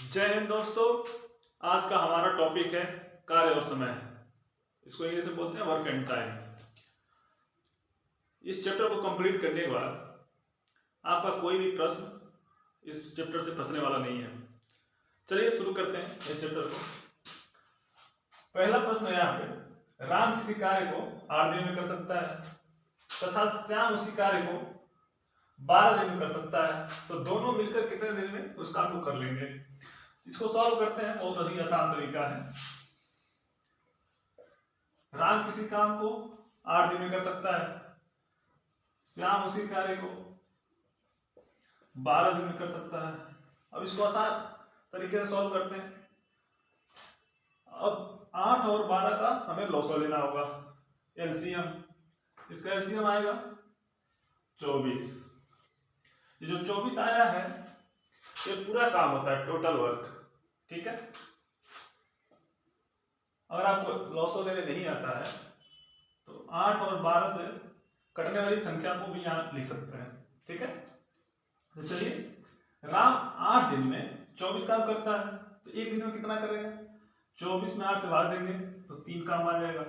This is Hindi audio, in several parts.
जय हिंद दोस्तों। आज का हमारा टॉपिक है कार्य और समय। इसको इंग्लिश में बोलते हैं वर्क एंड टाइम। इस चैप्टर को कंप्लीट करने के बाद आपका कोई भी प्रश्न इस चैप्टर से फंसने वाला नहीं है। चलिए शुरू करते हैं इस चैप्टर को। पहला प्रश्न है यहाँ पे, राम किसी कार्य को 8 दिन में कर सकता है तथा श्याम उसी कार्य को 12 दिन में कर सकता है, तो दोनों मिलकर कितने दिन में उस काम को कर लेंगे। इसको सॉल्व करते हैं, बहुत ही आसान तरीका है। राम किसी काम को 8 दिन में कर सकता है, श्याम उसी कार्य को 12 दिन में कर सकता है। अब इसको आसान तरीके से सॉल्व करते हैं। अब 8 और 12 का हमें लॉसो लेना होगा, एलसीएम। इसका एलसीएम आएगा 24। ये जो 24 आया है ये पूरा काम होता है, टोटल वर्क। ठीक है, अगर आपको लॉसो लेने नहीं आता है तो 8 और 12 से कटने वाली संख्या को भी यहाँ लिख सकते हैं। ठीक है, तो चलिए, राम 8 दिन में 24 काम करता है, तो एक दिन में कितना करेगा। 24 में 8 से भाग देंगे तो 3 काम आ जाएगा।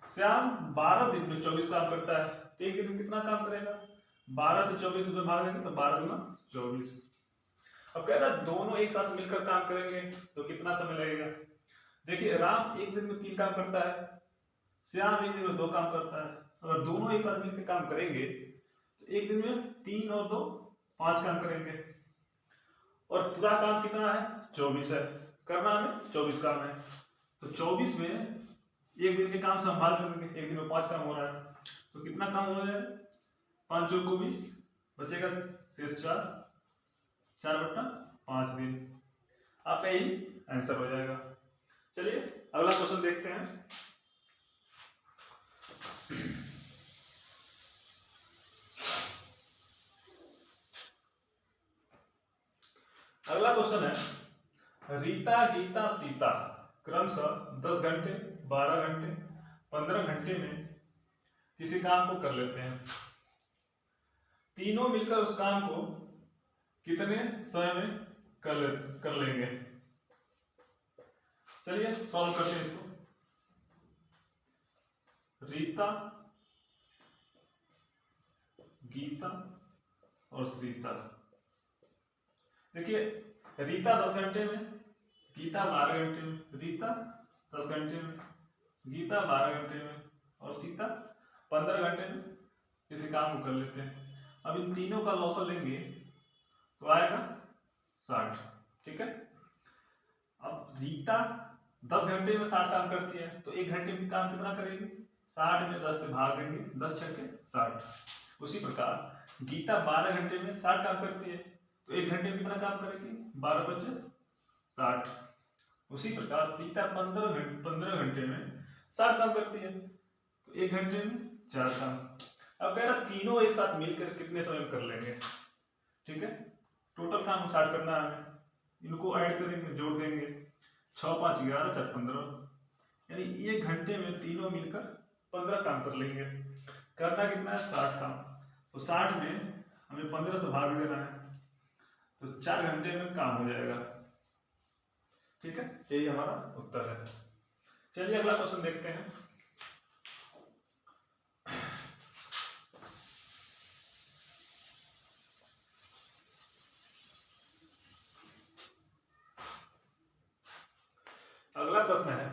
श्याम 12 दिन में 24 काम करता है, तो एक दिन में कितना काम करेगा। 12 से 24 में भाग देंगे तो 12 गुना 24। अब कह रहा है दोनों एक साथ मिलकर काम करेंगे तो कितना समय लगेगा। देखिए, राम एक दिन में 3 काम करता है, श्याम एक दिन में 2 काम करता है। अगर दोनों एक साथ मिलकर काम करेंगे तो एक दिन में 3 और 2 5 काम करेंगे, और पूरा काम कितना है 24 है। करना हमें 24 काम है, तो 24 में एक दिन के काम से हम भाग देंगे, एक दिन में 5 काम हो रहा है, तो कितना काम हो जाएगा। 5 चौक को 20, बचेगा शेष 4/5 दिन। आपका यही आंसर हो जाएगा। चलिए अगला क्वेश्चन देखते हैं। अगला क्वेश्चन है, रीता गीता सीता क्रमशः 10 घंटे 12 घंटे 15 घंटे में किसी काम को कर लेते हैं। तीनों मिलकर उस काम को कितने समय में कर लेंगे। चलिए सॉल्व करते हैं इसको। रीता गीता और सीता। देखिए, रीता 10 घंटे में, गीता 12 घंटे में। रीता 10 घंटे में, गीता 12 घंटे में, और सीता 15 घंटे में किसी काम को कर लेते हैं। अब इन तीनों का लॉस लेंगे तो आएगा 60। ठीक है, अब रीता 10 घंटे में 60 काम करती है, तो 1 घंटे में काम कितना करेगी। 60 में 10 से भाग देंगे, 10 छक्के 60। उसी प्रकार गीता 12 घंटे में 60 काम करती है, तो 1 घंटे में कितना काम करेगी, 12 बचे 60। उसी प्रकार सीता 15 घंटे में 60 काम करती है, तो 1 घंटे में 4 काम। अब कह रहा तीनों एक साथ मिलकर कितने समय में कर लेंगे। ठीक है, टोटल काम 60 करना है हमें, इनको ऐड करेंगे, जोड़ देंगे। 6 5 11 4 15, यानी 1 घंटे में तीनों मिलकर 15 काम कर लेंगे। करना कितना है 60 काम, तो 60 में हमें 15 से भाग देना है, तो 4 घंटे में काम हो जाएगा। ठीक है, यही हमारा उत्तर है। चलिए अगला क्वेश्चन देखते हैं। अगला प्रश्न है,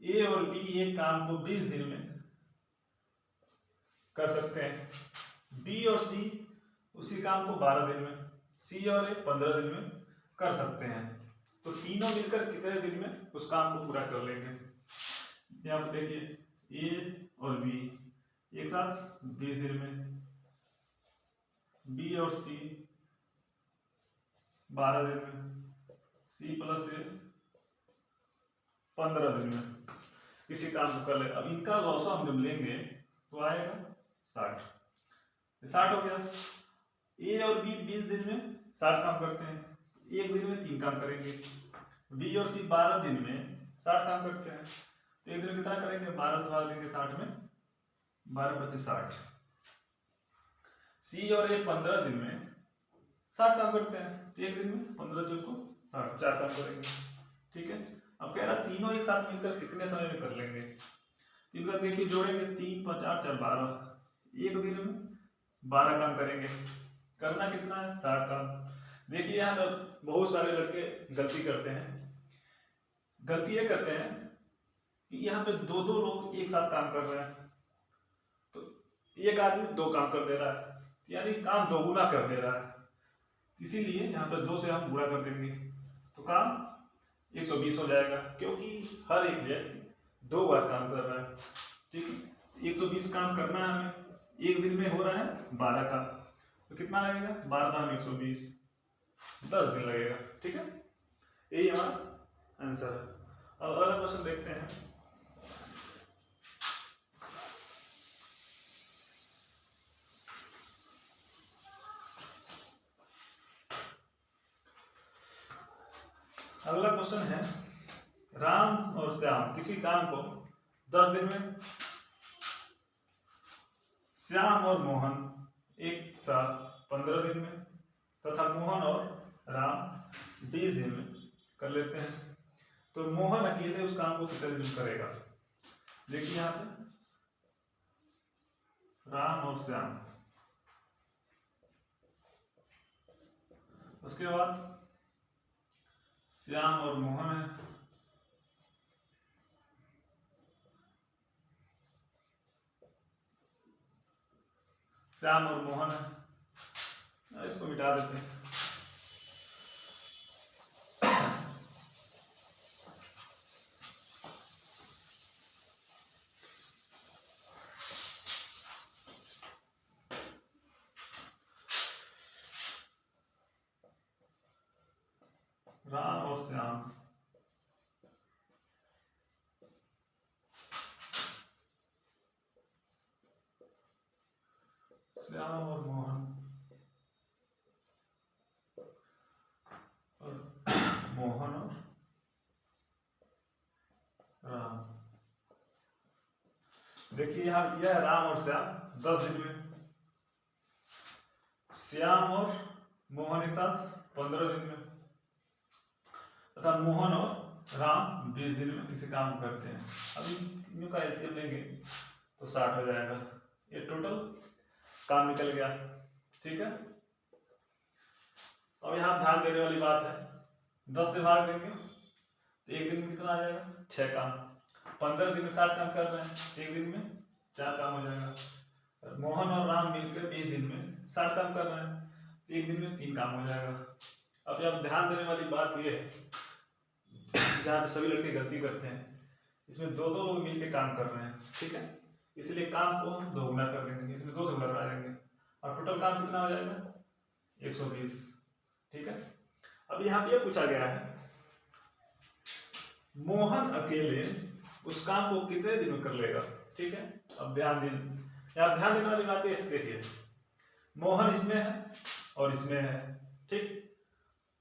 ए और बी एक काम को 20 दिन में कर सकते हैं, बी और सी उसी काम को 12 दिन में, सी और ए 15 दिन में कर सकते हैं, तो तीनों मिलकर कितने दिन में उस काम को पूरा कर लेंगे। यहाँ पर देखिए, ए और बी एक साथ 20 दिन में, बी और सी 12 दिन में, सी प्लस ए 15 दिन में किसी काम को कर ले। अब इनका लॉस हम जब लेंगे तो आएगा 60 हो गया। ए और बी 20 दिन में 60 काम करते हैं, एक दिन में 3 काम करेंगे। बी और सी 12 दिन में 60 काम करते हैं, तो एक दिन में कितना करेंगे, 12 से भाग देंगे 60 में, 12 25 60। सी और ए 15 दिन में 60 काम करते हैं, तो एक दिन में 15 चौको 60, 4 काम करेंगे। ठीक है, अब कह रहा तीनों एक साथ मिलकर कितने समय में कर लेंगे। तीन का देखिए जोड़ेंगे, 3 5 8 4 12, एक दिन में 12 काम करेंगे। करना कितना है, 60 काम। देखिए यहाँ पर बहुत सारे लड़के गलती करते हैं। गलती ये करते हैं कि यहाँ पे दो दो लोग एक साथ काम कर रहे हैं, तो एक आदमी 2 काम कर दे रहा है, यानी काम दोगुना कर दे रहा है। इसीलिए यहाँ पर 2 से हम गुणा कर देंगे, तो काम 120 हो जाएगा, क्योंकि हर एक व्यक्ति 2 बार काम कर रहा है। ठीक है, 120 काम करना है हमें, एक दिन में हो रहा है 12 काम, तो कितना लगेगा, 12 में 120, 10 दिन लगेगा। ठीक है, यही हमारा आंसर है। अब अगला क्वेश्चन देखते हैं। अगला क्वेश्चन है, राम और श्याम किसी काम को 10 दिन में, श्याम और मोहन एक साथ 15 दिन में, तथा मोहन और राम 20 दिन में कर लेते हैं, तो मोहन अकेले उस काम को कितने दिन में करेगा। देखिए यहाँ पे राम और श्याम, उसके बाद श्याम और मोहन है, श्याम और मोहन है, इसको मिटा देते हैं। राम और श्याम, श्याम और मोहन, और मोहन और राम। देखिए यहां दिया है राम और श्याम 10 दिन में, श्याम और मोहन एक साथ 15 दिन में, तथा मोहन और राम 20 दिन में किसी काम करते हैं। अभी तीनों का एलसीएम लेंगे तो 60 हो जाएगा, ये टोटल काम निकल गया। ठीक है, अब यहाँ ध्यान देने वाली बात है, 10 से भाग देंगे तो एक दिन में कितना आ जाएगा, 6 काम। 15 दिन में 60 काम कर रहे हैं, एक दिन में 4 काम हो जाएगा। मोहन और राम मिलकर 20 दिन में 60 काम कर रहे हैं, तो एक दिन में 3 काम हो जाएगा। अब यहाँ ध्यान देने वाली बात यह है, जहाँ पे सभी लड़के गलती करते हैं, इसमें 2-2 लोग मिलकर काम कर रहे हैं। ठीक है, इसलिए काम को हम दोगुना कर देंगे, इसमें 2 से गुणा करा देंगे, और टोटल काम कितना हो जाएगा, 120। ठीक है, अब यहाँ पे पूछा गया है मोहन अकेले उस काम को कितने दिन में कर लेगा। ठीक है, अब ध्यान देने वाली बात ये देखिए, मोहन इसमें है और इसमें है। ठीक,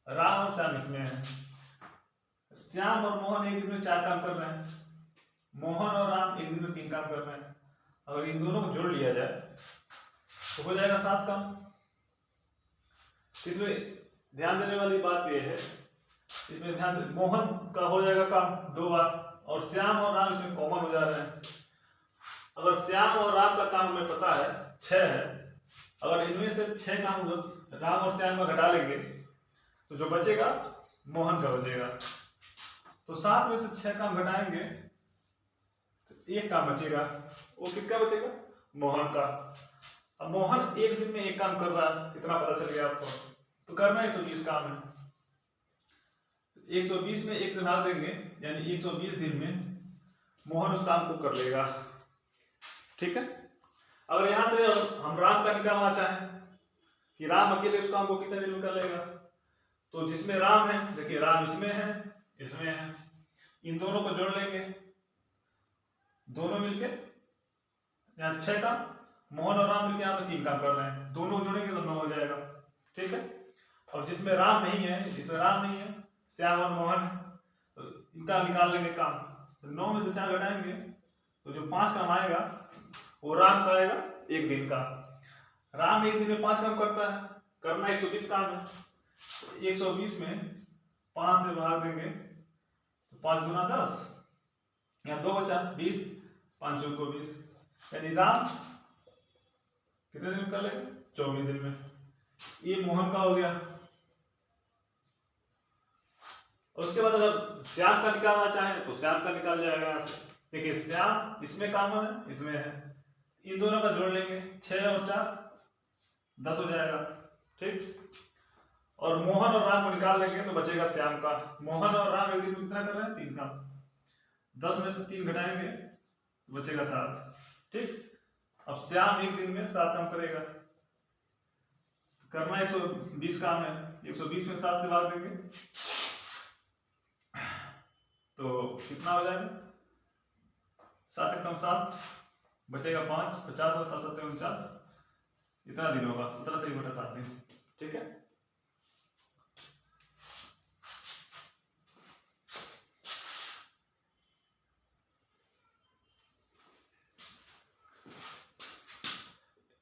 राम और श्याम इसमें है, श्याम और मोहन एक दिन में 4 काम कर रहे हैं, मोहन और राम एक दिन में 3 काम कर रहे हैं। अगर इन दोनों को जोड़ लिया जाए तो हो जाएगा 7 काम। इसमें ध्यान देने वाली बात यह है, इसमें मोहन का हो जाएगा काम 2 बार, और श्याम और राम इसमें कॉमन हो जा रहे हैं। अगर श्याम और राम का काम हमें पता है 6 है, अगर इनमें से 6 काम राम और श्याम का घटा लेंगे तो जो बचेगा मोहन का बचेगा। तो 7 में से 6 काम घटाएंगे तो 1 काम बचेगा, वो किसका बचेगा, मोहन का। अब मोहन एक दिन में 1 काम कर रहा है, इतना पता चल गया आपको, तो करना 120 काम है। 120 में 1 से भाग देंगे, यानी 120 दिन में मोहन उस काम को कर लेगा। ठीक है, अगर यहां से हम राम का निकालना चाहें कि राम अकेले उस काम को कितने दिन में कर लेगा, तो जिसमें राम है, देखिए राम इसमें है, इसमें है, इन दोनों को जोड़ लेंगे, दोनों मिलके यहाँ 6 काम, मोहन और राम मिलके यहाँ पे 3 काम कर रहे हैं, दोनों को जोड़ेंगे तो 9 हो जाएगा। ठीक है, और जिसमें राम नहीं है, इसमें राम नहीं है, श्याम और मोहन है, तो इनका निकाल लेंगे काम। तो 9 में से 4 घटाएंगे तो जो 5 काम आएगा वो राम का आएगा 1 दिन का। राम एक दिन में 5 काम करता है, करना 120 काम है। 120 में 5 से भाग देंगे तो 5 दूना 10, यहाँ 2 बचा 20, 5 चौक को 20, यानी राम कितने दिन में कर लेंगे? 24 दिन में। ये मोहन का हो गया। उसके बाद अगर श्याम का निकालना चाहें तो श्याम का निकाल जाएगा यहाँ से। देखिए श्याम इसमें कॉमन है, इसमें है, इन दोनों का जोड़ लेंगे, 6 और 4 10 हो जाएगा, ठीक। और मोहन और राम को निकाल लेंगे तो बचेगा श्याम का। मोहन और राम एक दिन में कितना कर रहे हैं? 3 काम। 10 में से 3 घटाएंगे बचेगा 7, ठीक। अब श्याम एक दिन में 7 काम करेगा। करना 120 काम है, 120 में 7 से भाग देंगे तो कितना हो जाएगा? 7 एक कम 7, बचेगा 5, 50 और 7 7 49, इतना दिन होगा, 17 से 7 दिन, ठीक है।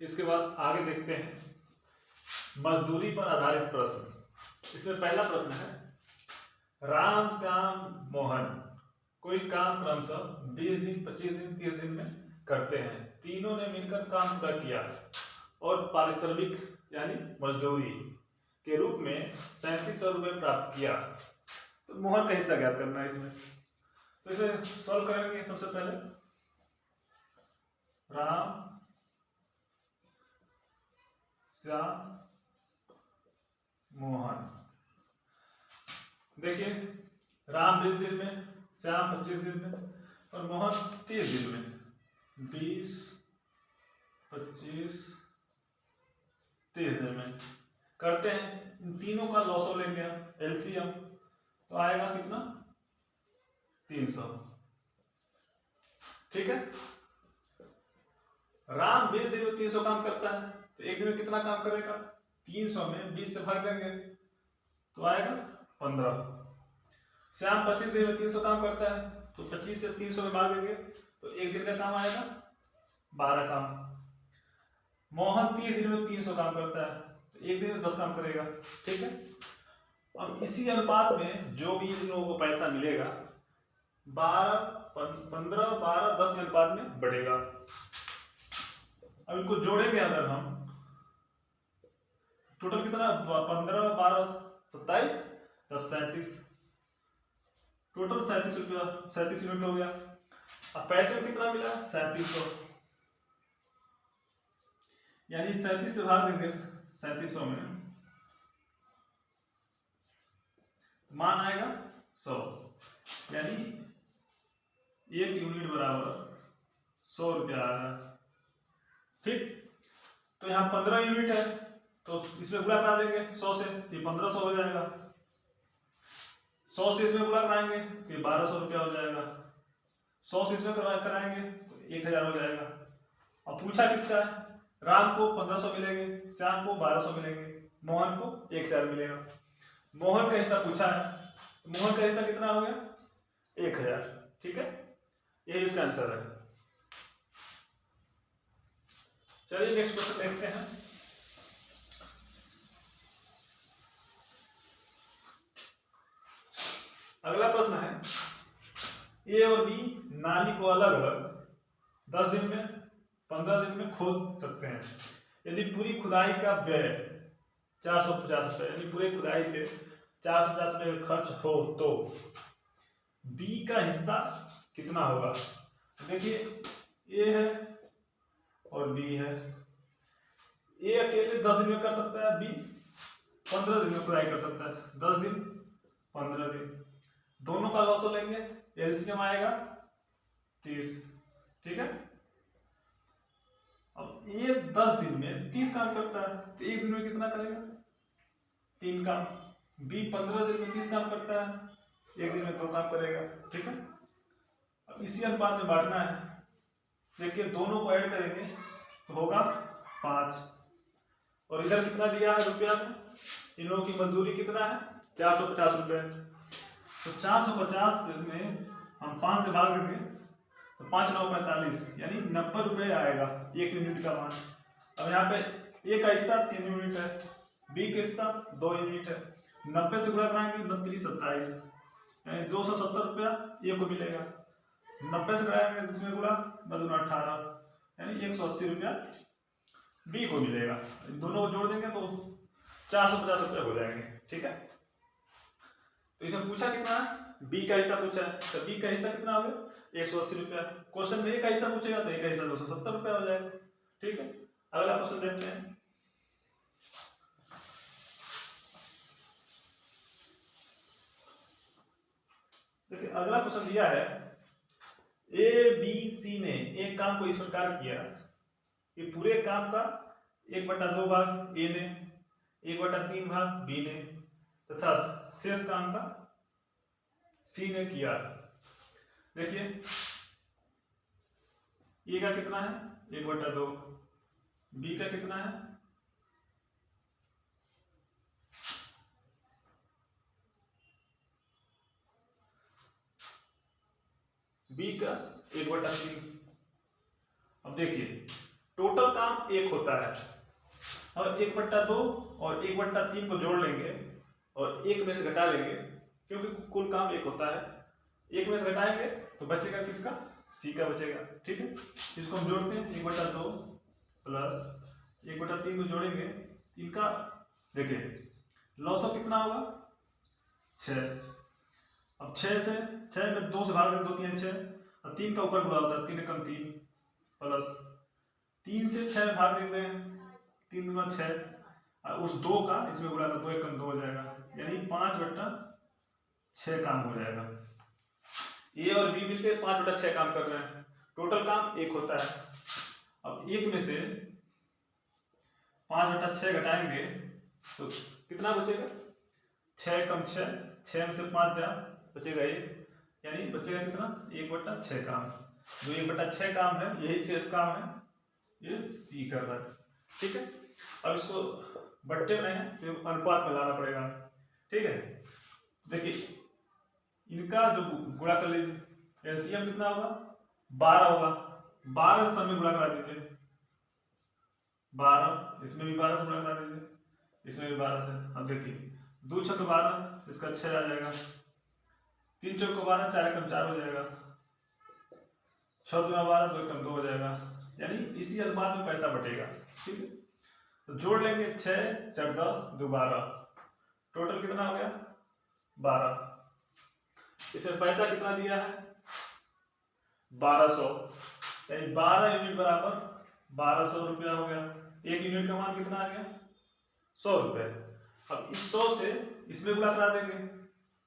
इसके बाद आगे देखते हैं मजदूरी पर आधारित प्रश्न। इसमें पहला प्रश्न है, राम श्याम मोहन कोई काम क्रमशः 20 दिन 25 दिन 30 दिन में करते हैं। तीनों ने मिलकर काम पूरा किया और पारिश्रमिक यानी मजदूरी के रूप में 3700 रुपये प्राप्त किया। तो मोहन का हिस्सा ज्ञात करना है इसमें। तो इसे सॉल्व करेंगे। सबसे पहले राम श्याम मोहन, देखिए राम 20 दिन में, श्याम 25 दिन में और मोहन 30 दिन में। 20 25 30 दिन में करते हैं। इन तीनों का लॉसो लेंगे एलसीएम, तो आएगा कितना? 300, ठीक है। राम 20 दिन में 300 काम करता है तो एक दिन में कितना काम करेगा? 300 में 20 से भाग देंगे तो आएगा 15। श्याम 25 दिन में 300 काम करता है तो 25 से 300 में भाग देंगे तो एक दिन का काम आएगा 12 काम। मोहन 30 दिन में 300 काम करता है तो एक दिन में 10 काम करेगा, ठीक है। अब इसी अनुपात में जो भी इन लोगों को पैसा मिलेगा 15 12 10 के अनुपात में बढ़ेगा। अब इनको जोड़ेंगे अगर हम, टोटल कितना? 15 12 27 10 37, टोटल 37 रुपया, 37 यूनिट हो गया। अब पैसे में कितना मिला? 3700, यानी 37 से भाग देंगे 3700 में, मान आएगा 100, यानी 1 यूनिट बराबर 100 रुपया आ रहा है, ठीक। तो यहाँ 15 यूनिट है तो इसमें गुणा करा देंगे 100 से, ये 1500 हो जाएगा। 100 से इसमें गुणा कराएंगे तो ये 1200 रुपया हो जाएगा। 100 से इसमें कराएंगे तो 1000 हो जाएगा। अब पूछा किसका है? राम को 1500 मिलेंगे, श्याम को 1200 मिलेंगे, मोहन को 1000 मिलेगा। मोहन का हिस्सा पूछा है, मोहन का हिस्सा कितना हो गया? 1000, ठीक है। यही इसका आंसर है। चलिए नेक्स्ट क्वेश्चन देखते हैं। अगला प्रश्न है, ए और बी नाली को अलग अलग 10 दिन में 15 दिन में खोद सकते हैं। यदि पूरी खुदाई का व्यय 450 रुपये, यानी पूरे खुदाई पे 450 रुपये का खर्च हो तो बी का हिस्सा कितना होगा? देखिए ए है और बी है। ए अकेले 10 दिन में कर सकता है, बी 15 दिन में खुदाई कर सकता है। 10 दिन 15 दिन, दोनों का लॉस लेंगे, एलसीएम आएगा 30, ठीक है। अब ये 10 दिन में 30 काम करता है तो एक दिन में कितना करेगा? 3 काम। बी 15 दिन में 30 काम करता है, एक दिन में 2 काम करेगा, ठीक है। अब इसी अनुपात में बांटना है। देखिए दोनों को ऐड करेंगे तो होगा 5, और इधर कितना दिया है रुपया में? इन लोगों की मजदूरी कितना है? 450 रुपये। तो 450 में हम 5 से भाग देंगे तो 5 9 45, यानी 90 रुपये आएगा 1 यूनिट का मान। अब यहाँ पे ए का हिस्सा 3 यूनिट है, बी का हिस्सा 2 यूनिट है। 90 से गुणा कराएंगे 29 27, यानी 270 रुपया ये को मिलेगा। 90 से कराएंगे इसमें गुणा 18, यानी 180 रुपया बी को मिलेगा। दोनों को जोड़ देंगे तो 450 रुपये हो जाएंगे। ठीक है, तो इसमें पूछा कितना है, बी का हिस्सा पूछा है, तो बी का हिस्सा कितना हो गया 180 रुपया। क्वेश्चन में ए का हिस्सा पूछेगा तो ए का हिस्सा 270 रुपया हो जाएगा। ठीक है, अगला क्वेश्चन देखते हैं। देखिए अगला क्वेश्चन दिया है, ए बी सी ने एक काम को इस प्रकार किया कि पूरे काम का 1/2 भाग ए ने, 1/3 भाग बी ने तथा शेष काम का सी ने किया। देखिए ए का कितना है 1/2, बी का कितना है बी का 1/3। अब देखिए टोटल काम 1 होता है और 1/2 और 1/3 को जोड़ लेंगे और 1 में से घटा लेंगे, क्योंकि कुल काम 1 होता है। 1 में से घटाएंगे तो बचेगा किसका, सी का बचेगा। ठीक है, इसको हम जोड़ते हैं 1/2 प्लस 1/3 को जोड़ेंगे 3 का, देखिए 900 कितना होगा 6। अब 6 में 2 से भाग देंगे 2 3 6 और 3 का ऊपर गुणा होता है 3 एकम 3 प्लस 3 से 6 में भाग देंगे 3 दूना 6 और उस 2 का इसमें गुणा 2 एकम 2 हो जाएगा, यानी 5/6 काम हो जाएगा। ए और बी मिलकर 5/6 काम कर रहे हैं, टोटल काम 1 होता है। अब 1 में से 5/6 घटाएंगे तो कितना बचेगा 6 कम 6, 6 में से 5 जा बचेगा 1, यानी बचेगा कितना 1/6 काम। जो 1/6 काम है यही शेष काम है, ये सी कर रहा है। ठीक है, अब इसको बट्टे में अनुपात में लाना पड़ेगा। ठीक है, देखिए इनका जो गुणा कर लीजिए, एलसीएम कितना होगा 12 होगा, 12 से सब में गुणा करा दीजिए 12, इसमें भी 12 से गुणा करा दीजिए, इसमें भी 12 से। अब देखिए 2 छक 12, इसका 6 आ जाएगा, 3 चौक 12, 4 एकम 4 हो जाएगा, 6 दूना 12, 2 एकम 2 हो जाएगा, यानी इसी अनुपात में पैसा बटेगा। ठीक है, तो जोड़ लेंगे 6 4 10 2 12, टोटल कितना हो गया 12। इसमें पैसा कितना दिया है 1200, यानी 12 यूनिट बराबर 1200 रुपया हो गया। 1 यूनिट का मान कितना आ गया 100 रुपये। अब इस 100 से इसमें गुणा करा देंगे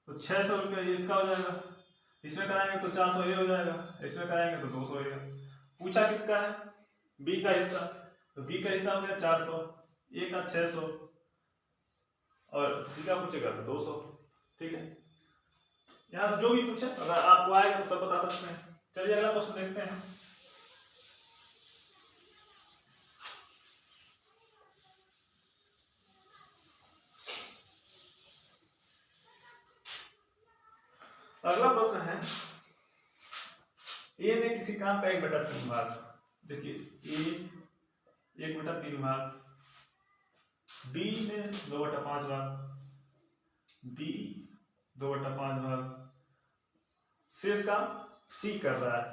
तो 600 रुपया ये इसका हो जाएगा, इसमें कराएंगे तो 400 ये हो जाएगा, इसमें कराएंगे तो 200 होगा। पूछा किसका है बी का हिस्सा, तो बी का हिस्सा हो गया 400, ए का 600 और सी का पूछेगा तो 200। ठीक है, यहाँ से जो भी पूछे अगर आपको आएगा तो सब बता सकते हैं। चलिए अगला क्वेश्चन देखते हैं। अगला प्रश्न है, ए ने किसी काम का 1/3 भाग, देखिए ए 1/3 भाग, बी ने 2/5 भाग, बी 2/5 भाग, शेष का सी कर रहा है।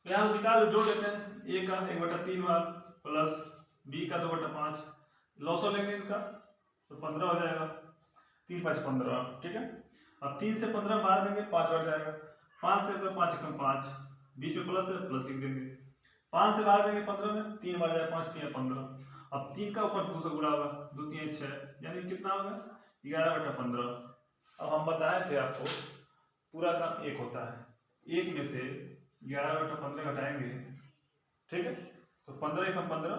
यहाँ निकाल जोड़ लेते हैं, ए का 1/3 भाग प्लस बी का 2/5, लॉसो लेंगे इनका तो 15 हो जाएगा, 3 5 15। ठीक है, अब 3 से 15 मार देंगे 5 बढ़ जाएगा, 5 से 5 कम 5, बीच में प्लस है प्लस लिख देंगे, 5 से भाग देंगे 15 में 3 बढ़ जाएगा, 5 3 15। अब 3 का ऊपर 2 से गुणा होगा, 2 3 6, यानी कितना होगा 11/15। अब हम बताए थे आपको पूरा काम 1 होता है, 1 में से 11/15 घटाएंगे। ठीक है, तो 15 कम 15,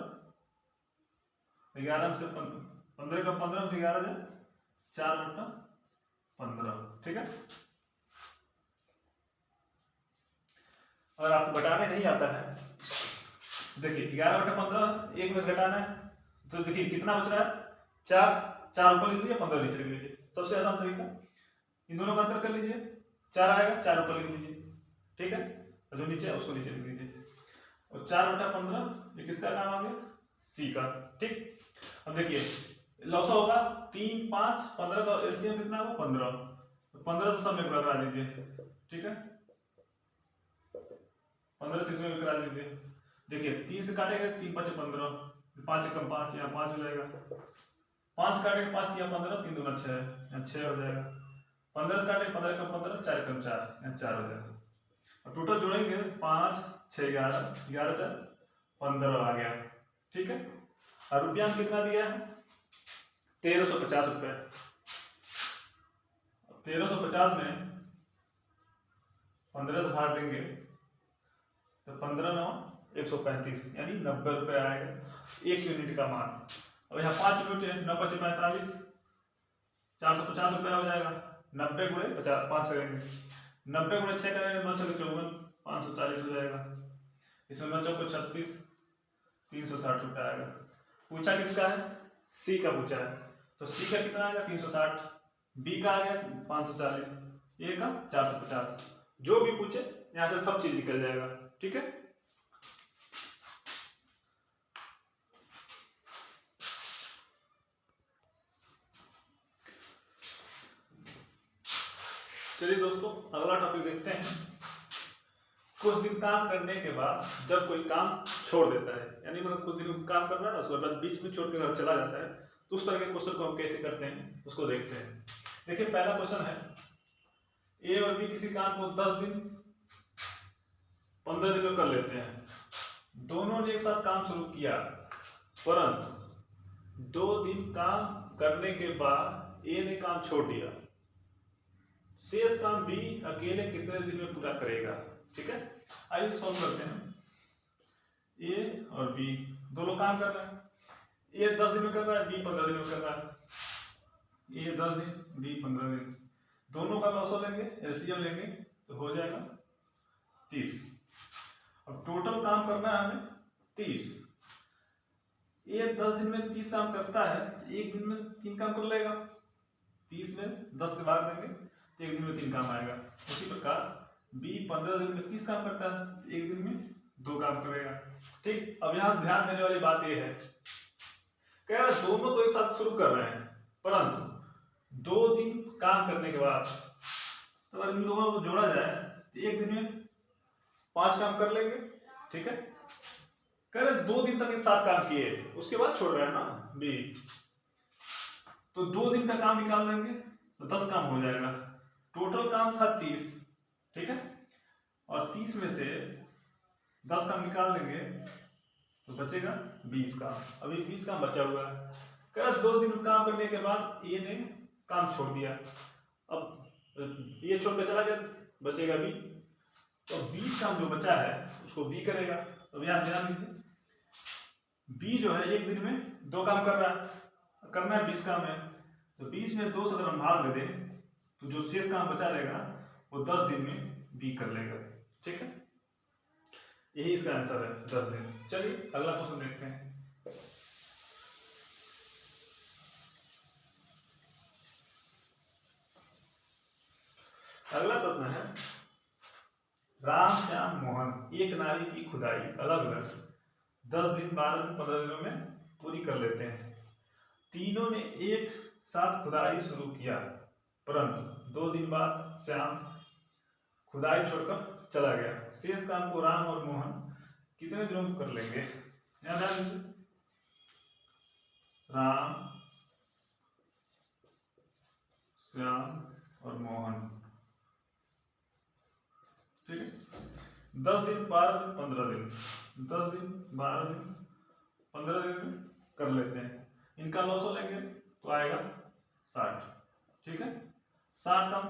11 में से 15 कम 15 में से 11 जाए 4/15। ठीक है, अगर आपको घटाने नहीं आता है, देखिए 11/15 1 में से घटाना है तो देखिए कितना बच रहा है 4 ऊपर लिख दीजिए 15 नीचे लिख लीजिए, सबसे आसान तरीका। इन दोनों का अंतर कर लीजिए, 4 आएगा 4 ऊपर लिख दीजिए। ठीक है, जो नीचे है उसको नीचे लिख दीजिए, और 4/15 ये किसका काम आ गया सी का। ठीक, अब देखिए लॉस होगा 3 5 15 का एलसीएम कितना होगा 15, तो 15 से सब में गुणा करा दीजिए, ठीक है 15 से इसमें करा दीजिए। देखिए 3 से काटेंगे 3 5 15, 5 1 5, यहाँ 5 हो जाएगा, 5 काटेंगे 5 3 15, 3 2 6, यहाँ 6 हो जाएगा, 15 से काटेंगे 15 कम 15, 4 कम 4, यहाँ 4 हो जाएगा। और टोटल जोड़ेंगे 5 6 11, 11 4 15 आ गया, ठीक है। और रुपया में कितना दिया है 1350 रुपये। 1350 में 15 से भाग देंगे तो 15 9 135, यानी 90 रुपये आएगा 1 यूनिट का मान। अब यहाँ 5 यूनिट है, 9 5 45, 450 रुपये हो जाएगा। 90 गुणे 5 करेंगे, 90 गुणे 6 करेंगे, 9 6 54, 540 हो जाएगा। इसमें 9 चौको 36, 360 रुपये आएगा। पूछा किसका है, सी का पूछा है, तो सी का कितना आएगा 360, बी का आ गया 540, ए का 450। जो भी पूछे यहाँ से सब चीज निकल जाएगा, ठीक है। चलिए दोस्तों अगला टॉपिक देखते हैं। कुछ दिन काम करने के बाद जब कोई काम छोड़ देता है, यानी मतलब कुछ दिन काम कर रहा है उसके बाद बीच में छोड़ के घर चला जाता है, तो उस तरह के क्वेश्चन को हम कैसे करते हैं उसको देखते हैं। देखिए पहला क्वेश्चन है, ए और बी किसी काम को 10 दिन 15 दिन में कर लेते हैं। दोनों ने एक साथ काम शुरू किया, परंतु 2 दिन काम करने के बाद ए ने काम छोड़ दिया। शेष काम बी अकेले कितने दिन में पूरा करेगा, ठीक है। आइए सॉल्व करते हैं। ए और बी दोनों काम कर रहे हैं, ए 10 दिन में कर रहा है, बी 15 दिन में कर रहा है। ए 10 दिन, बी 15 दिन, दोनों का लॉस लेंगे, एलसीएम लेंगे तो हो जाएगा 30। अब टोटल काम करना है हमें 30। ए 10 दिन में 30 काम करता है, एक दिन में 3 काम कर लेगा। 30 में 10 से भाग देंगे तो एक दिन में 3 काम आएगा। उसी प्रकार बी 15 दिन में 30 काम करता है, एक दिन में 2 काम करेगा, ठीक। अब यहाँ ध्यान देने वाली बात यह है, कह रहा दोनों तो एक साथ शुरू कर रहे हैं, परंतु 2 दिन काम करने के बाद तो अगर इन दोनों को जोड़ा जाए तो एक दिन में 5 काम कर लेंगे, ठीक है। कह रहे 2 दिन तक एक साथ काम किए, उसके बाद छोड़ रहे हैं ना बी, तो 2 दिन का काम निकाल देंगे तो 10 काम हो जाएगा। टोटल काम था 30, ठीक है, और 30 में से 10 काम निकाल देंगे तो बचेगा 20 काम। अभी 20 काम बचा हुआ है। कह 2 दिन काम करने के बाद ए ने काम छोड़ दिया, अब ये छोड़ के चला गया, बचेगा बी, तो 20 काम जो बचा है उसको बी करेगा। तो यहाँ ध्यान दीजिए, बी जो है एक दिन में 2 काम कर रहा है, करना है 20 काम है, तो 20 में 2 से अगर हम भाग दे दें तो जो शेष काम बचा रहेगा वो 10 दिन में बी कर लेगा, ठीक है। यही इसका आंसर है 10 दिन। चलिए अगला क्वेश्चन देखते हैं। अगला प्रश्न है, राम श्याम मोहन एक नाली की खुदाई अलग अलग 10 दिन 12 दिन 15 दिनों में पूरी कर लेते हैं। तीनों ने एक साथ खुदाई शुरू किया, परंतु 2 दिन बाद श्याम खुदाई छोड़कर चला गया। शेष काम को राम और मोहन कितने दिनों में कर लेंगे। राम श्याम और मोहन, ठीक है। 10 दिन 12 दिन 15 दिन, 10 दिन 12 दिन 15 दिन में कर लेते हैं। इनका लॉस लेंगे तो आएगा 60, ठीक है। 60 काम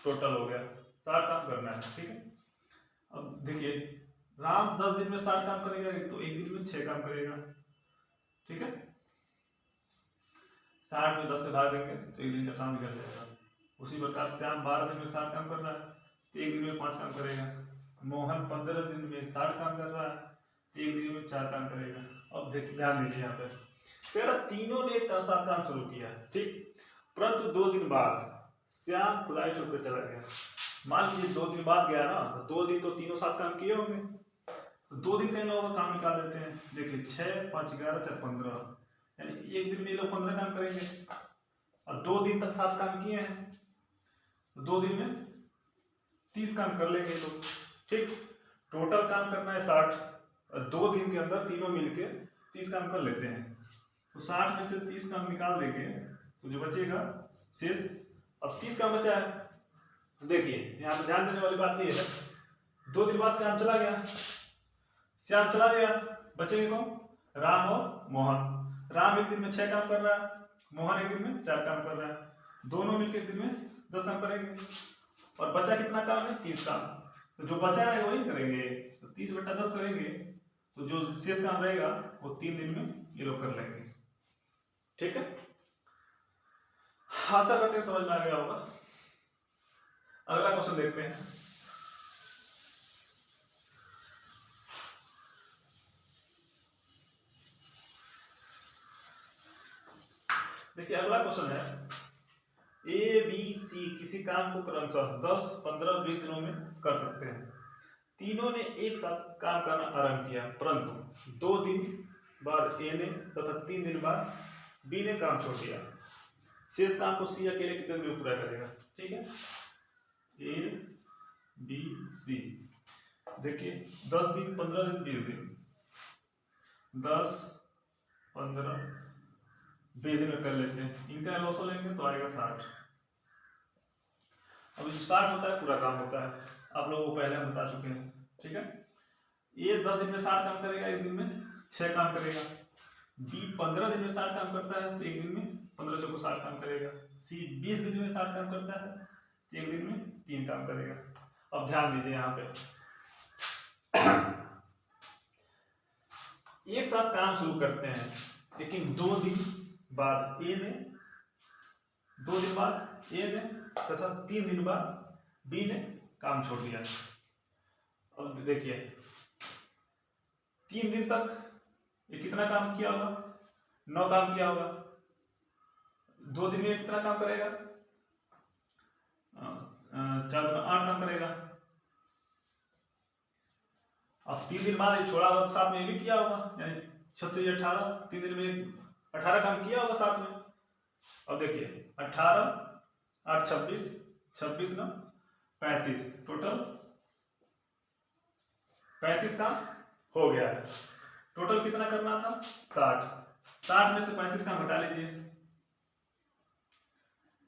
टोटल हो गया, 60 काम करना है, ठीक है। अब देखिए राम 10 दिन में 60 काम करेगा तो एक दिन में 6 काम करेगा, ठीक है। 60 में 10 से भाग देंगे तो एक दिन का काम निकल जाएगा। उसी प्रकार श्याम 12 दिन में 60 काम कर रहा है तो एक दिन में 5 काम करेगा। मोहन 15 दिन में 60 काम कर रहा है तो एक दिन में 4 काम करेगा। अब देखिए ध्यान दीजिए यहाँ पे, तीनों ने एक साथ काम शुरू किया, ठीक, परंतु 2 दिन बाद श्याम खुदाई छोड़कर चला गया। मान लीजिए 2 दिन बाद गया ना, तो 2 दिन तो तीनों साथ काम किए होंगे, तो 2 दिन का इन लोगों का काम निकाल देते हैं। देखिए 6 5 11 4 15, यानी एक दिन में ये लोग 15 काम करेंगे और 2 दिन तक 7 काम किए हैं तो 2 दिन में 30 काम कर लेंगे लोग। ठीक, टोटल काम करना है 60 और 2 दिन के अंदर तीनों मिलके 30 काम कर लेते हैं। तो 60 में से 30 काम निकाल देंगे तो जो बचेगा शेष, अब 30 काम बचा है। तो देखिए यहाँ पे ध्यान देने वाली बात ये है, 2 दिन बाद श्याम चला गया, श्याम चला गया, बचेंगे कौन? राम और मोहन। राम एक दिन में 6 काम कर रहा है, मोहन एक दिन में 4 काम कर रहा है, दोनों मिलकर एक दिन में 10 काम करेंगे और बचा कितना काम है? 30 काम। तो जो बचा है वही करेंगे, तो 30/10 करेंगे तो जो शेष काम रहेगा वो 3 दिन में ये लोग कर लेंगे। ठीक है, आशा करते हैं समझ में आ गया होगा। अगला क्वेश्चन देखते हैं। देखिए अगला क्वेश्चन है, ए बी सी किसी काम को क्रमशः 10, 15, 20 दिनों में कर सकते हैं। तीनों ने एक साथ काम करना आरंभ किया, परंतु 2 दिन बाद ए ने तथा 3 दिन बाद बी ने काम छोड़ दिया। शेष काम को सी अकेले कितने दिन में पूरा करेगा? ठीक है, ए बी सी। देखिए 10 दिन, 15 दिन, 20 दिन, 10, 15, 20 दिन में कर लेते हैं। इनका लॉस लेंगे तो आएगा 60। अब स्टार्ट होता है पूरा काम होता है, आप लोगों को पहले हम बता चुके हैं। ठीक है, ये 10 दिन में 60 काम करेगा, एक दिन में 6 काम करेगा। बी 15 दिन में 60 काम करता है तो एक दिन में 15 चौको 60 काम करेगा। सी 20 दिन में 60 काम करता है तो एक दिन में 3 काम करेगा। अब ध्यान दीजिए यहाँ पे एक साथ काम शुरू करते हैं, लेकिन 2 दिन बाद ए ने, 2 दिन बाद ए ने तथा 3 दिन बाद बी ने काम छोड़ दिया। अब देखिए 3 दिन तक ये कितना काम किया होगा? 9 काम किया होगा। 2 दिन में कितना काम करेगा? 4 में 8 काम करेगा। अब 3 दिन बाद ये छोड़ा होगा तो साथ में ये भी किया होगा, यानी 36, 18, 3 दिन में 18 काम किया होगा साथ में। अब देखिए 18, 8, 26, 26 9, 35, टोटल 35 काम हो गया है। टोटल कितना करना था? 60। 60 में से 35 काम हटा लीजिए,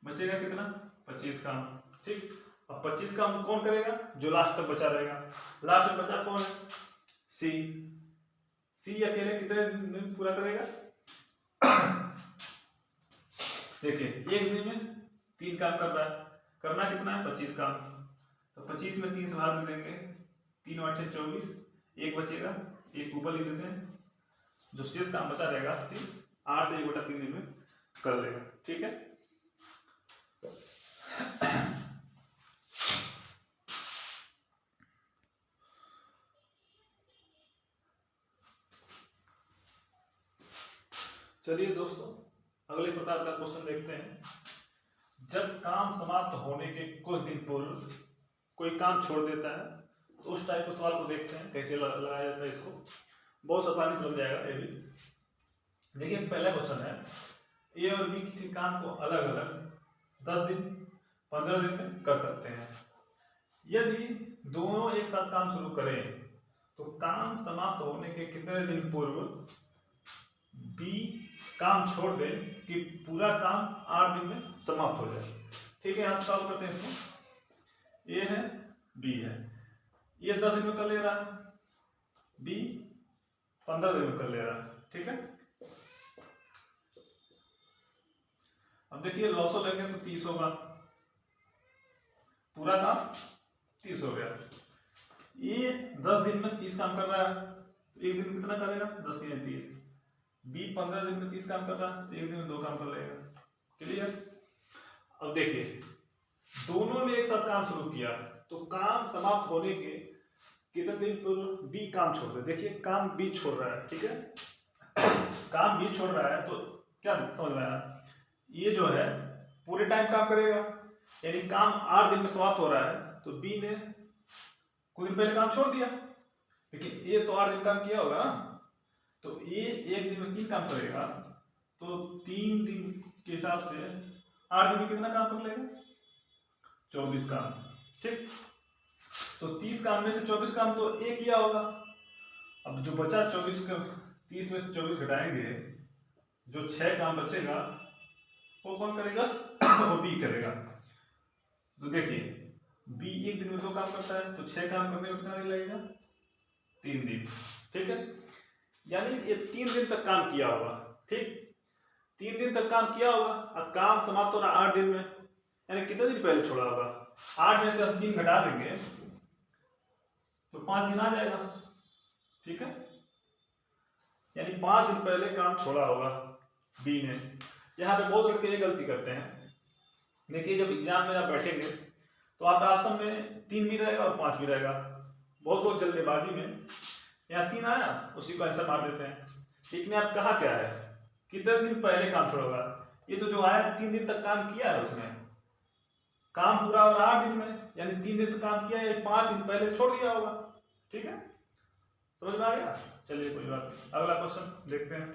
बचेगा कितना? 25 काम। ठीक, अब 25 काम कौन करेगा? जो लास्ट तक बचा रहेगा। लास्ट में बचा कौन है? सी। सी अकेले कितने दिन में पूरा करेगा? देखिए एक दिन में 3 काम कर रहा है, करना कितना है? 25 काम। तो 25 में 3 से भाग दे देंगे, 3 8 24, 1 बचेगा, 1 ऊपर लिख देते हैं। जो शेष काम बचा रहेगा सी 8 से 1/3 दिन में कर लेगा। ठीक है, चलिए दोस्तों अगले प्रकार का क्वेश्चन देखते हैं। जब काम समाप्त होने के कुछ दिन पूर्व कोई काम छोड़ देता है तो उस टाइप के सवाल को देखते हैं कैसे लगाया जाता है। इसको बहुत आसानी से समझ जाएगा ये भी। देखिए पहला क्वेश्चन है, ए और बी किसी काम को अलग अलग 10 दिन 15 दिन में कर सकते हैं। यदि दोनों एक साथ काम शुरू करें तो काम समाप्त होने के कितने दिन पूर्व बी काम छोड़ दे कि पूरा काम 8 दिन में समाप्त हो जाए। ठीक है, यहां सॉल्व करते हैं इसको। ए है, बी है, ये 10 दिन में कर ले रहा है, बी 15 दिन में कर ले रहा है। ठीक है, अब देखिए लॉसो लेंगे तो 30 होगा, पूरा काम 30 हो गया। ये 10 दिन में 30 काम कर रहा है तो एक दिन कितना करेगा? 10 दिन 30। बी 15 दिन में 30 काम कर रहा है तो एक दिन में 2 काम कर लेगा। क्लियर? अब देखिए दोनों ने एक साथ काम शुरू किया तो काम समाप्त होने के कितने दिन पूर्व बी काम छोड़ दे। देखिए काम बी छोड़ रहा है। ठीक है, काम बी छोड़ रहा है तो क्या समझ में आया? ये जो है पूरे टाइम काम करेगा, यानी काम 8 दिन में समाप्त हो रहा है तो बी ने कुछ दिन पहले काम छोड़ दिया, लेकिन ये तो 8 दिन काम किया होगा ना, तो ये एक दिन में 3 काम करेगा तो 3 दिन के हिसाब से 8 दिन में कितना काम कर लेगा? 24 काम। ठीक, तो 30 काम में से 24 काम तो एक किया होगा। अब जो बचा 24 का 30 में से 24 घटाएंगे, जो 6 काम बचेगा वो कौन करेगा? वो बी करेगा। तो देखिए बी एक दिन में 2 काम करता है, तो 6 काम करने में कितना दिन लगेगा? 3 दिन। ठीक है, यानी ये 3 दिन तक काम किया होगा। ठीक, 3 दिन तक काम किया होगा। अब काम समाप्त हो रहा 8 दिन में, यानी कितने दिन पहले छोड़ा होगा? 8 में से हम 3 घटा देंगे तो 5 दिन आ जाएगा। ठीक है, यानी 5 दिन पहले काम छोड़ा होगा बी ने। यहाँ पे बहुत लड़के ये गलती करते हैं। देखिए जब एग्जाम में आप बैठेंगे तो आप ऑप्शन में 3 भी रहेगा और 5 भी रहेगा। बहुत लोग जल्दबाजी में यहाँ 3 आया उसी को आंसर मार देते हैं। लेकिन आप कहा क्या है? कितने दिन पहले काम छोड़ा होगा? ये तो जो आया 3 दिन तक काम किया है, उसने काम पूरा और 8 दिन में, यानी 3 दिन तक काम किया है, 5 दिन पहले छोड़ दिया होगा। ठीक है, समझ में आ गया? चलिए कोई बात नहीं, अगला क्वेश्चन देखते हैं।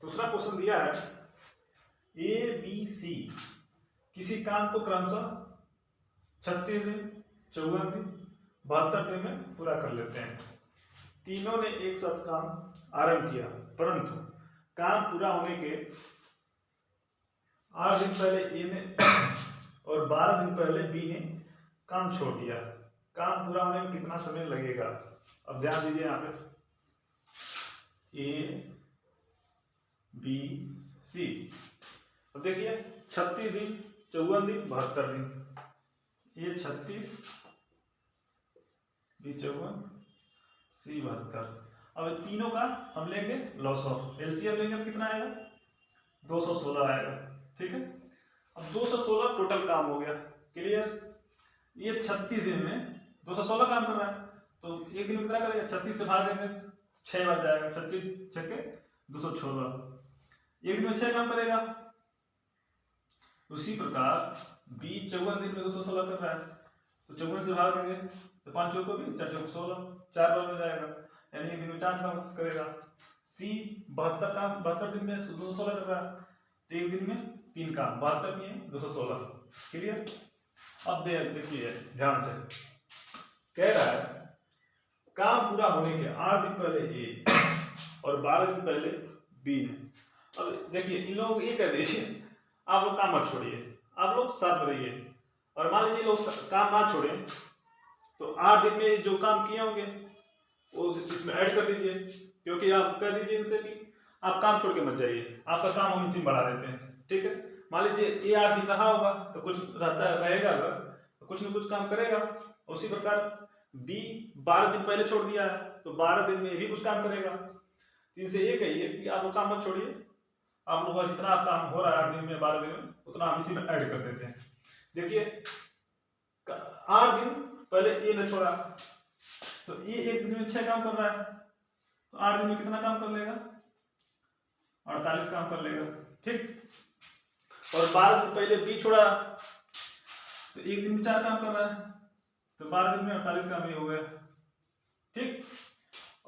दूसरा क्वेश्चन दिया है ए बी सी किसी काम को क्रमशः 36 दिन, 54 दिन, 72 दिन में पूरा कर लेते हैं। तीनों ने एक साथ काम आरंभ किया, परंतु काम पूरा होने के 8 दिन पहले ए ने और 12 दिन पहले बी ने काम छोड़ दिया। काम पूरा होने में कितना समय लगेगा? अब ध्यान दीजिए यहाँ पे ए बी सी। अब देखिए 36 दिन, 54 दिन, 72 दिन, ये 36 बी 54 सी 72। अब तीनों का हम लेंगे लॉसअप, एलसीएम लेंगे तो कितना आएगा? 216 आएगा। ठीक है, अब 216 टोटल काम हो गया। क्लियर? ये 36 दिन में 216 काम कर रहा है, तो एक दिन में कितना करेगा? 36 से भाग देंगे 6 बच जाएगा। 36 6 के 216, एक दिन में 6 काम करेगा। उसी प्रकार बी 54 दिन में 216 कर रहा है, तो 54 से भाग देंगे तो 5 चौको 20, 4 चौको 16, 4 बार में जाएगा, यानी एक दिन में 4 काम करेगा। सी 72 दिन में 216 कर रहा है, तो एक दिन में 3 काम, 72 दिए 216। क्लियर? अब देखिए ध्यान से, कह रहा है काम पूरा होने के 8 दिन पहले ए और 12 दिन पहले बी ने। अब देखिए इन लोगों को ये कह दीजिए आप लोग काम मत छोड़िए, आप लोग साथ में रहिए, और मान लीजिए लोग काम ना छोड़े तो 8 दिन में जो काम किए होंगे वो इसमें ऐड कर दीजिए, क्योंकि आप कह दीजिए इनसे कि आप काम छोड़ के मत जाइए, आपका काम हम इसी में बढ़ा देते हैं। ठीक है, मान लीजिए ये 8 दिन रहा होगा तो कुछ रहेगा, अगर तो कुछ न कुछ काम करेगा। उसी प्रकार बी 12 दिन पहले छोड़ दिया है तो 12 दिन में भी कुछ काम करेगा। तो इनसे ये कहिए कि आप लोग काम मत छोड़िए, आप लोगों का जितना आप काम हो रहा है 8 दिन में 12 दिन में उतना हम इसी में ऐड कर देते हैं। देखिए 8 दिन पहले ए ने छोड़ा तो ये एक दिन में 6 काम कर रहा है, तो 8 दिन में कितना काम कर लेगा? 48 काम कर लेगा। ठीक, और 12 दिन पहले बी छोड़ा तो एक दिन में 4 काम कर रहा है, तो 12 दिन में 48 काम ही हो गया। ठीक,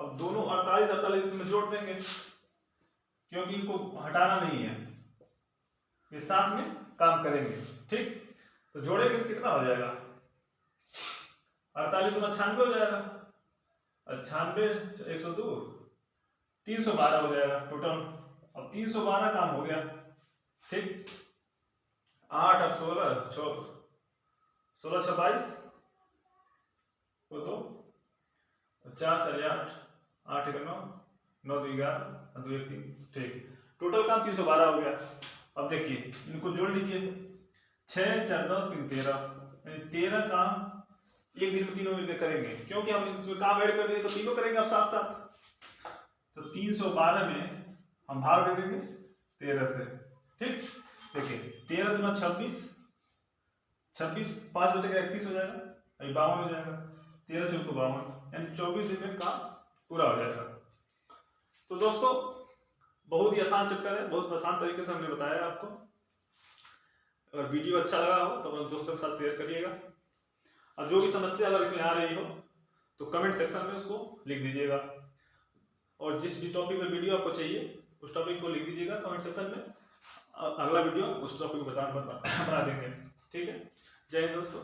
अब दोनों 48 में जोड़ देंगे क्योंकि इनको हटाना नहीं है, ये साथ में काम करेंगे। ठीक, तो जोड़ेंगे तो कितना हो जाएगा? 48 तो 96 हो जाएगा, 98 102 312 हो जाएगा टोटल। अब 312 काम हो गया। ठीक, 8 और 16 16 6 22 वो तो 4 4 8 8 1 9 9 2 11 2 1 3। ठीक, टोटल काम 312 हो गया। अब देखिए इनको जोड़ लीजिए, 6 4 10 3 13, यानी 13 काम एक दिन में तीनों मिलकर करेंगे, क्योंकि हम इसमें काम ऐड कर दिए तो तीनों करेंगे अब साथ साथ। तो 312 में हम भाग दे देंगे 13 से। ठीक, देखिए 13 दूना 26, 26 5 बचेगा 31 हो जाएगा, अभी 52 हो जाएगा, 13 चौको 52, यानी 24 दिन में काम पूरा हो जाएगा। तो दोस्तों बहुत ही आसान चैप्टर है, बहुत आसान तरीके से हमने बताया आपको। अगर वीडियो अच्छा लगा हो तो अपने दोस्तों के साथ शेयर करिएगा। और जो भी समस्या अगर इसमें आ रही हो तो कमेंट सेक्शन में उसको लिख दीजिएगा, और जिस भी टॉपिक पर वीडियो आपको चाहिए उस टॉपिक को लिख दीजिएगा कमेंट सेक्शन में, अगला वीडियो उस टॉपिक को बना देंगे। ठीक है, जय हिंद दोस्तों।